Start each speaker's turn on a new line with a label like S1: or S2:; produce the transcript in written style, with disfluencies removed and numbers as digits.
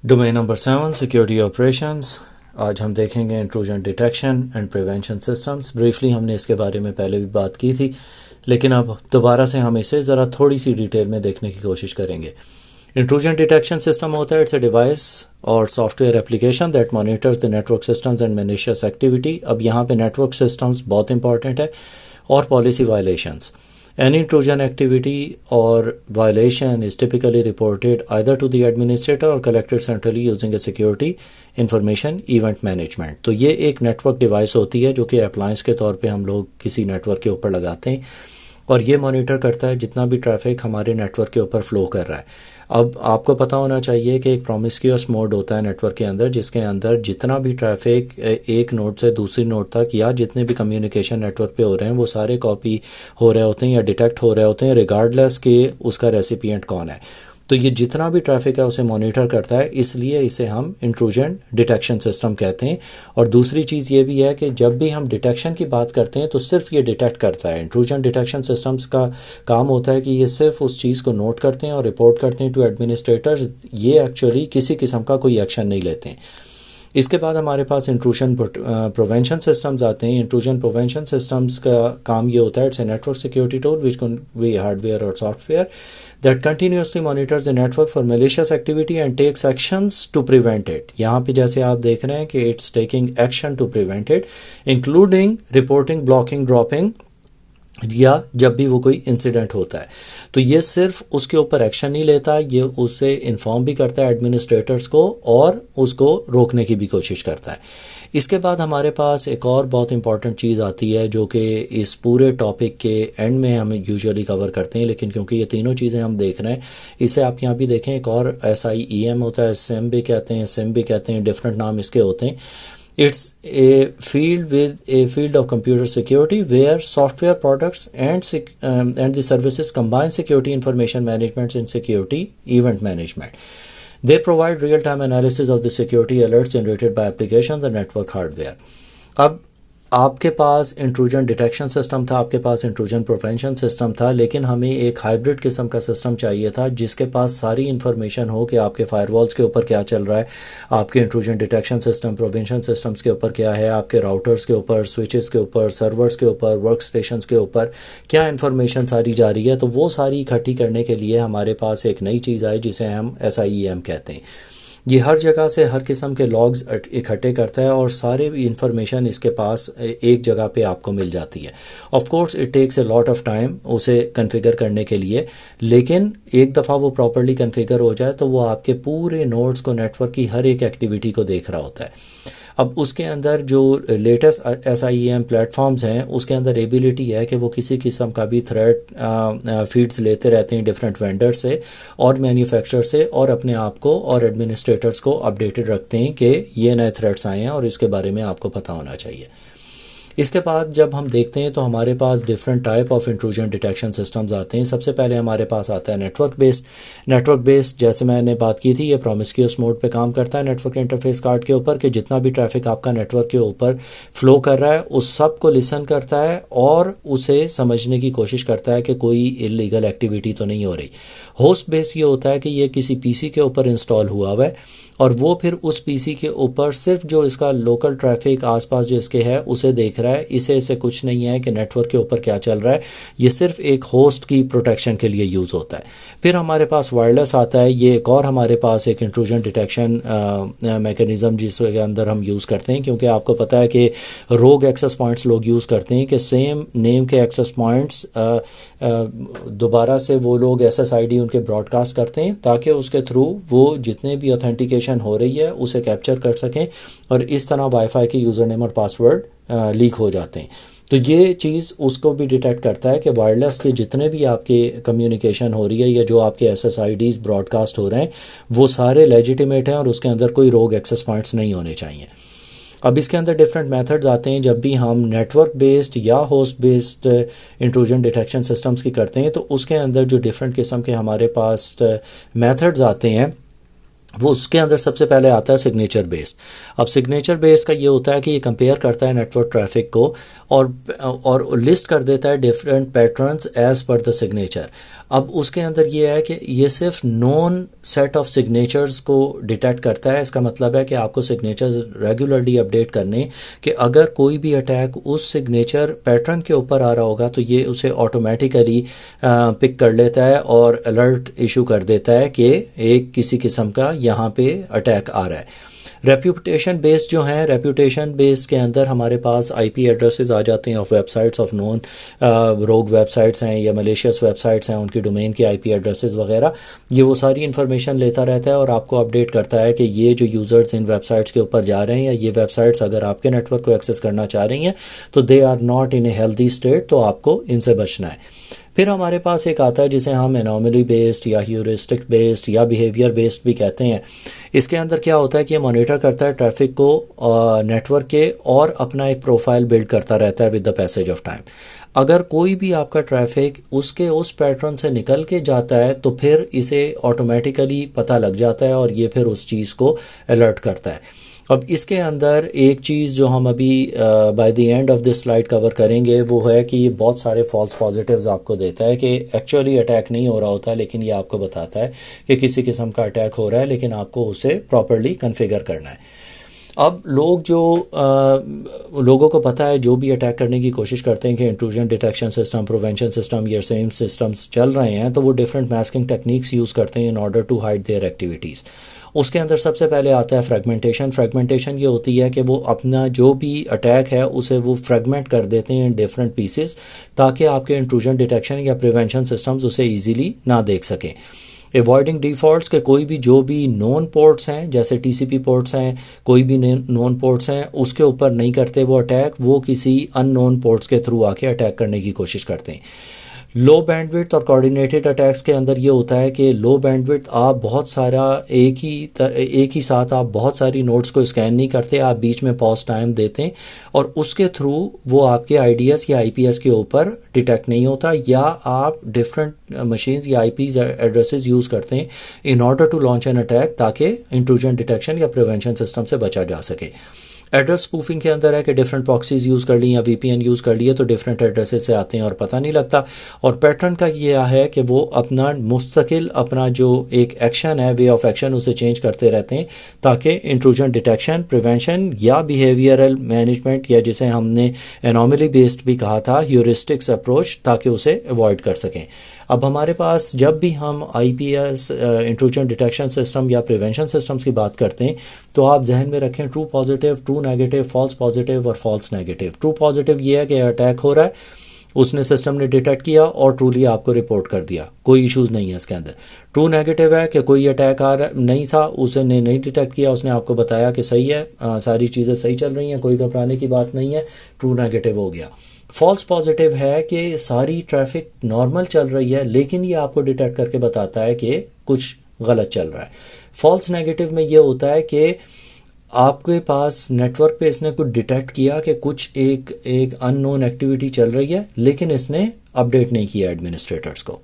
S1: Domain number 7 security operations. आज हम देखेंगे intrusion detection and prevention systems. Briefly हमने इसके बारे में पहले भी बात की थी, लेकिन अब दोबारा से हम इसे ज़रा थोड़ी सी डिटेल में देखने की कोशिश करेंगे। इंट्रूजन डिटेक्शन सिस्टम होता है, इट्स ए डिवाइस और software application that monitors the network systems and malicious activity. अब यहाँ पे नेटवर्क सिस्टम्स बहुत इंपॉर्टेंट है और policy violations. Any intrusion activity or violation is typically reported either to the administrator or collected centrally using a security information event management। तो ये एक network device होती है जो कि अप्लायंस के तौर पे हम लोग किसी नेटवर्क के ऊपर लगाते हैं और ये मॉनिटर करता है जितना भी ट्रैफिक हमारे नेटवर्क के ऊपर फ्लो कर रहा है। अब आपको पता होना चाहिए कि एक प्रोमिस्क्यूअस मोड होता है नेटवर्क के अंदर, जिसके अंदर जितना भी ट्रैफिक एक नोड से दूसरी नोड तक या जितने भी कम्युनिकेशन नेटवर्क पे हो रहे हैं वो सारे कॉपी हो रहे होते हैं या डिटेक्ट हो रहे होते हैं, रिगार्डलेस कि उसका रेसिपिएंट कौन है। तो ये जितना भी ट्रैफिक है उसे मॉनिटर करता है, इसलिए इसे हम इंट्रूजन डिटेक्शन सिस्टम कहते हैं। और दूसरी चीज़ ये भी है कि जब भी हम डिटेक्शन की बात करते हैं तो सिर्फ ये डिटेक्ट करता है। इंट्रूजन डिटेक्शन सिस्टम्स का काम होता है कि ये सिर्फ उस चीज़ को नोट करते हैं और रिपोर्ट करते हैं टू एडमिनिस्ट्रेटर्स। ये एक्चुअली किसी किस्म का कोई एक्शन नहीं लेते हैं। इसके बाद हमारे पास इंट्रूजन प्रिवेंशन सिस्टम्स आते हैं। इंट्रूजन प्रिवेंशन सिस्टम्स का काम ये होता है, it's a network security tool which can be hardware और software that continuously monitors the network for malicious activity and takes actions to prevent it. यहाँ पे जैसे आप देख रहे हैं कि it's taking action to prevent it, including reporting, blocking, dropping या जब भी वो कोई इंसिडेंट होता है। तो ये सिर्फ उसके ऊपर एक्शन नहीं लेता, ये उसे इन्फॉर्म भी करता है एडमिनिस्ट्रेटर्स को और उसको रोकने की भी कोशिश करता है। इसके बाद हमारे पास एक और बहुत इंपॉर्टेंट चीज़ आती है जो कि इस पूरे टॉपिक के एंड में हम यूजुअली कवर करते हैं, लेकिन क्योंकि ये तीनों चीज़ें हम देख रहे हैं, इसे आप यहाँ भी देखें, एक और SIEM होता है, SIM भी कहते हैं, SIM भी कहते हैं, डिफरेंट नाम इसके होते हैं। It's a field of computer security where software products and the services combine security information management and security event management. They provide real-time analysis of the security alerts generated by applications and network hardware. अब आपके पास intrusion detection system था, आपके पास intrusion prevention system था, लेकिन हमें एक hybrid किस्म का सिस्टम चाहिए था जिसके पास सारी इन्फॉर्मेशन हो कि आपके फायरवॉल्स के ऊपर क्या चल रहा है, आपके intrusion detection system prevention systems के ऊपर क्या है, आपके राउटर्स के ऊपर, स्विचेस के ऊपर, सर्वर्स के ऊपर, वर्क स्टेशंस के ऊपर क्या इन्फॉर्मेशन सारी जा रही है। तो वो सारी इकट्ठी करने के लिए हमारे पास एक नई चीज़ आई जिसे हम SIEM कहते हैं। ये हर जगह से हर किस्म के लॉग्स इकट्ठे करता है और सारे इन्फॉर्मेशन इसके पास एक जगह पे आपको मिल जाती है। Of course it takes a lot of time उसे कॉन्फ़िगर करने के लिए, लेकिन एक दफ़ा वो प्रॉपर्ली कॉन्फ़िगर हो जाए तो वो आपके पूरे नोड्स को, नेटवर्क की हर एक एक्टिविटी को देख रहा होता है। अब उसके अंदर जो लेटेस्ट SIEM प्लेटफॉर्म्स हैं उसके अंदर एबिलिटी है कि वो किसी किस्म का भी थ्रेट फीड्स लेते रहते हैं डिफरेंट वेंडर से और मैन्युफैक्चरर से, और अपने आप को और एडमिनिस्ट्रेटर्स को अपडेटेड रखते हैं कि ये नए थ्रेट्स आए हैं और इसके बारे में आपको पता होना चाहिए। इसके बाद जब हम देखते हैं तो हमारे पास different type of intrusion detection systems आते हैं। सबसे पहले हमारे पास आता है नेटवर्क बेस्ड। जैसे मैंने बात की थी, ये प्रोमिस्क्यूअस मोड पे काम करता है नेटवर्क इंटरफेस कार्ड के ऊपर कि जितना भी ट्रैफिक आपका नेटवर्क के ऊपर फ्लो कर रहा है उस सब को लिसन करता है और उसे समझने की कोशिश करता है कि कोई इलीगल एक्टिविटी तो नहीं हो रही। होस्ट बेस ये होता है कि ये किसी PC के ऊपर इंस्टॉल हुआ हुआ है और वो फिर उस PC के ऊपर सिर्फ जो इसका लोकल ट्रैफिक आसपास जो इसके है उसे देख रहा है। इसे कुछ नहीं है कि नेटवर्क के ऊपर क्या चल रहा है, ये सिर्फ एक होस्ट की प्रोटेक्शन के लिए यूज़ होता है। फिर हमारे पास वायरलेस आता है, ये एक और हमारे पास एक इंट्रूजन डिटेक्शन मैकेनिज़्म जिसके अंदर हम यूज़ करते हैं, क्योंकि आपको पता है कि रोग एक्सेस पॉइंट्स लोग यूज़ करते हैं कि सेम नेम के एक्सेस पॉइंट्स दोबारा से वो लोग SSID उनके ब्रॉडकास्ट करते हैं ताकि उसके थ्रू वो जितने भी ऑथेंटिकेशन हो रही है उसे कैप्चर कर सकें और इस तरह वाईफाई के यूज़र नेम और पासवर्ड लीक हो जाते हैं। तो ये चीज़ उसको भी डिटेक्ट करता है कि वायरलेस के जितने भी आपके कम्युनिकेशन हो रही है या जो आपके SSIDs ब्रॉडकास्ट हो रहे हैं वो सारे लेजिटिमेट हैं और उसके अंदर कोई रोग एक्सेस पॉइंट्स नहीं होने चाहिए। अब इसके अंदर डिफरेंट मेथड्स आते हैं। जब भी हम नेटवर्क बेस्ड या host based intrusion detection systems की करते हैं तो उसके अंदर जो डिफरेंट किस्म के हमारे पास मेथड्स आते हैं वो उसके अंदर सबसे पहले आता है सिग्नेचर बेस्ड। अब सिग्नेचर बेस्ड का ये होता है कि ये कंपेयर करता है नेटवर्क ट्रैफिक को और लिस्ट कर देता है different patterns as per the signature. अब उसके अंदर ये है कि ये सिर्फ नॉन सेट ऑफ सिग्नेचर्स को डिटेक्ट करता है। इसका मतलब है कि आपको सिग्नेचर्स रेगुलरली अपडेट करने कि अगर कोई भी अटैक उस सिग्नेचर पैटर्न के ऊपर आ रहा होगा तो ये उसे ऑटोमेटिकली पिक कर लेता है और अलर्ट इशू कर देता है कि एक किसी किस्म का यहाँ पे अटैक आ रहा है। रेप्यूटेशन बेस्ड जो है, रेप्यूटेशन बेस्ड के अंदर हमारे पास आईपी एड्रेसेस आ जाते हैं ऑफ वेबसाइट्स ऑफ नोन रोग वेबसाइट्स हैं या मलेशियस वेबसाइट्स हैं, उनकी डोमेन के आईपी एड्रेसेस वगैरह, ये वो सारी इन्फॉर्मेशन लेता रहता है और आपको अपडेट करता है कि ये जो यूज़र्स इन वेबसाइट्स के ऊपर जा रहे हैं या ये वेबसाइट्स अगर आपके नेटवर्क को एक्सेस करना चाह रही हैं तो they are not in a healthy state, तो आपको इनसे बचना है। फिर हमारे पास एक आता है जिसे हम एनोमली बेस्ड या ह्यूरिस्टिक बेस्ड या बिहेवियर बेस्ड भी कहते हैं। इसके अंदर क्या होता है कि ये मॉनिटर करता है ट्रैफिक को नेटवर्क के और अपना एक प्रोफाइल बिल्ड करता रहता है with the passage of time. अगर कोई भी आपका ट्रैफिक उसके उस पैटर्न से निकल के जाता है तो फिर इसे ऑटोमेटिकली पता लग जाता है और ये फिर उस चीज़ को अलर्ट करता है। अब इसके अंदर एक चीज़ जो हम अभी by the end of this slide cover करेंगे वो है कि ये बहुत सारे फॉल्स पॉजिटिव्स आपको देता है कि एक्चुअली अटैक नहीं हो रहा होता, लेकिन ये आपको बताता है कि किसी किस्म का अटैक हो रहा है, लेकिन आपको उसे प्रॉपरली कॉन्फ़िगर करना है। अब लोगों को पता है जो भी अटैक करने की कोशिश करते हैं कि intrusion detection system, prevention system, ये सेम सिस्टम्स चल रहे हैं, तो वो डिफरेंट मास्किंग टेक्निक्स यूज़ करते हैं in order to hide their activities. उसके अंदर सबसे पहले आता है फ्रेगमेंटेशन। फ्रेगमेंटेशन ये होती है कि वो अपना जो भी अटैक है उसे वो फ्रेगमेंट कर देते हैं इन डिफरेंट पीसेस ताकि आपके इंट्रूजन डिटेक्शन या प्रिवेंशन सिस्टम्स उसे ईजीली ना देख सकें। एवॉइडिंग डिफ़ॉल्ट्स के कोई भी जो भी नॉन पोर्ट्स हैं जैसे टीसीपी पोर्ट्स हैं, कोई भी नॉन पोर्ट्स हैं उसके ऊपर नहीं करते वो अटैक, वो किसी अननोन पोर्ट्स के थ्रू आके अटैक करने की कोशिश करते हैं। लो बैंडविड्थ और कोऑर्डिनेटेड अटैक्स के अंदर ये होता है कि लो बैंडविड्थ आप बहुत सारा एक ही साथ आप बहुत सारी नोड्स को स्कैन नहीं करते, आप बीच में पॉज टाइम देते हैं और उसके थ्रू वो आपके आईडीएस या आईपीएस के ऊपर डिटेक्ट नहीं होता, या आप डिफरेंट मशीन्स या आईपीज एड्रेसेस यूज़ करते हैं in order to launch an attack ताकि इंट्रूजन डिटेक्शन या प्रिवेंशन सिस्टम से बचा जा सके। एड्रेस स्पूफिंग के अंदर है कि डिफरेंट प्रॉक्सीज यूज़ कर ली या वीपीएन यूज़ कर लिए तो डिफरेंट एड्रेसेस से आते हैं और पता नहीं लगता। और पैटर्न का ये है कि वो अपना मुस्तकिल अपना जो एक एक्शन है, वे ऑफ एक्शन, उसे चेंज करते रहते हैं ताकि इंट्रूजन डिटेक्शन, प्रिवेंशन या बिहेवियरल मैनेजमेंट या जिसे हमने एनोमली बेस्ड भी कहा था, ह्यूरिस्टिक्स अप्रोच, ताकि उसे अवॉइड कर सकें। अब हमारे पास जब भी हम आईपीएस इंट्रूजन डिटेक्शन सिस्टम या प्रिवेंशन सिस्टम्स की बात करते हैं तो आप जहन में रखें true positive, true negative, false positive और फॉल्स नेगेटिव। ट्रू पॉजिटिव ये है कि अटैक हो रहा है, उसने सिस्टम ने डिटेक्ट किया और ट्रूली आपको रिपोर्ट कर दिया, कोई इश्यूज़ नहीं है इसके अंदर। ट्रू नेगेटिव है कि कोई अटैक आ रहा नहीं था, उसने नहीं डिटेक्ट किया, उसने आपको बताया कि सही है, सारी चीज़ें सही चल रही हैं, कोई घबराने की बात नहीं है, ट्रू नेगेटिव हो गया। फॉल्स पॉजिटिव है कि सारी ट्रैफिक नॉर्मल चल रही है लेकिन ये आपको डिटेक्ट करके बताता है कि कुछ गलत चल रहा है। फॉल्स नेगेटिव में ये होता है कि आपके पास नेटवर्क पे इसने कुछ डिटेक्ट किया कि कुछ एक अननोन एक्टिविटी चल रही है लेकिन इसने अपडेट नहीं किया एडमिनिस्ट्रेटर्स को।